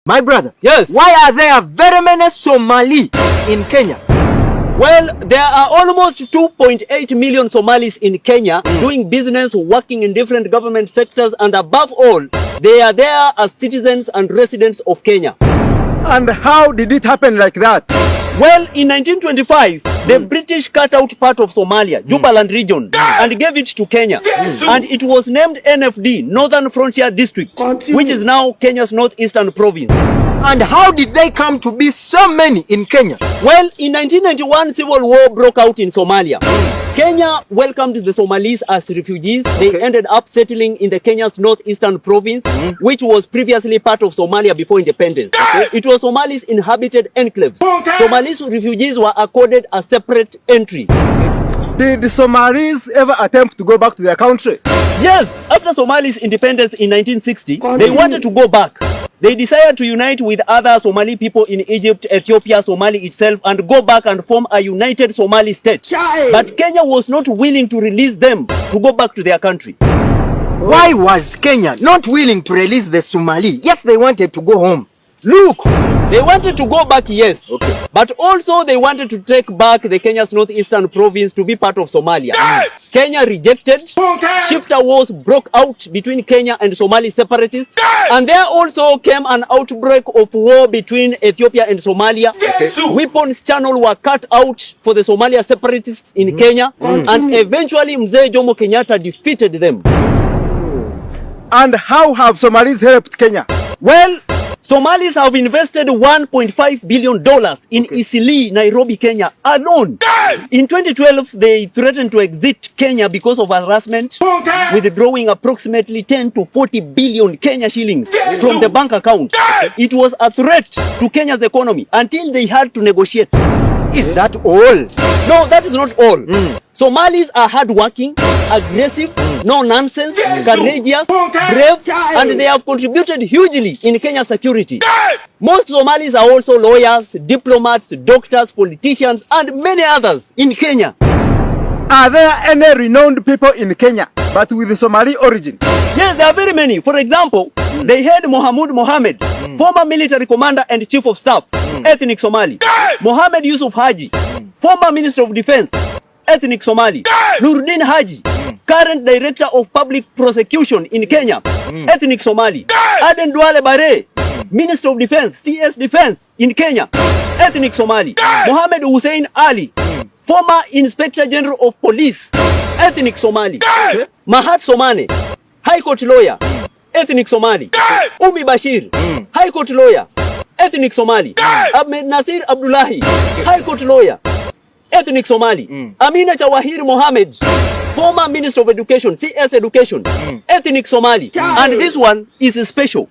My brother. Yes. Why are there very many Somali in Kenya? Well, there are almost 2.8 million Somalis in Kenya doing business, working in different government sectors, and above all, they are there as citizens and residents of Kenya. And how did it happen like that? Well, in 1925, the British cut out part of Somalia, Jubaland region, and gave it to Kenya. And it was named NFD, Northern Frontier District, which is now Kenya's northeastern province. And how did they come to be so many in Kenya? Well, in 1991, civil war broke out in Somalia. Kenya welcomed the Somalis as refugees. They ended up settling in the Kenya's northeastern province, which was previously part of Somalia before independence. It was Somalis inhabited enclaves. Somalis refugees were accorded a separate entry. Did the Somalis ever attempt to go back to their country? Yes, after Somali's independence in 1960, they wanted to go back. They decided to unite with other Somali people in Egypt, Ethiopia, Somalia itself, and go back and form a united Somali state. But Kenya was not willing to release them to go back to their country. Why was Kenya not willing to release the Somali, yet they wanted to go home? Look, they wanted to go back, yes, but also they wanted to take back the Kenya's northeastern province to be part of Somalia. Kenya rejected. Shifter wars broke out between Kenya and Somali separatists, and there also came an outbreak of war between Ethiopia and Somalia. Weapons channel were cut out for the Somalia separatists in Kenya, and eventually Mzee Jomo Kenyatta defeated them. And how have Somalis helped Kenya? Well, Somalis have invested $1.5 billion in Eastleigh, Nairobi, Kenya alone. In 2012, they threatened to exit Kenya because of harassment, withdrawing approximately 10 to 40 billion Kenya shillings from the bank account. It was a threat to Kenya's economy until they had to negotiate. Is that all? No, that is not all. Somalis are hardworking, aggressive, no nonsense, courageous, brave, and they have contributed hugely in Kenya's security. Most Somalis are also lawyers, diplomats, doctors, politicians, and many others in Kenya. Are there any renowned people in Kenya, but with Somali origin? Yes, there are very many. For example, they had Mohamud Mohamed, former military commander and chief of staff, ethnic Somali. Mohamed Yusuf Haji, former minister of defense, ethnic Somali. Nuruddin Haji, current director of public prosecution in Kenya, ethnic Somali. Aden Duale Bare, minister of defense, CS defense in Kenya, ethnic Somali. Mohamed Hussein Ali, former inspector general of police, ethnic Somali. Mahat Somane, high court lawyer, ethnic Somali. Umi Bashir, high court lawyer, ethnic Somali. Ahmed Nasir Abdullahi, high court lawyer, ethnic Somali. Amina Jawahir Mohammed, former minister of education, CS education, ethnic Somali. And this one is special.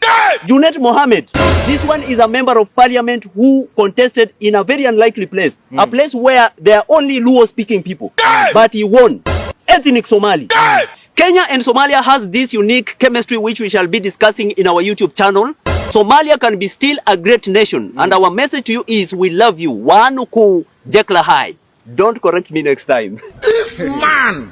Junet Mohammed, this one is a member of parliament who contested in a very unlikely place, a place where there are only Luo speaking people, but he won, ethnic Somali. Kenya and Somalia has this unique chemistry which we shall be discussing in our YouTube channel. Somalia can be still a great nation, and our message to you is we love you. Wanuku Jekla High. Don't correct me next time. This man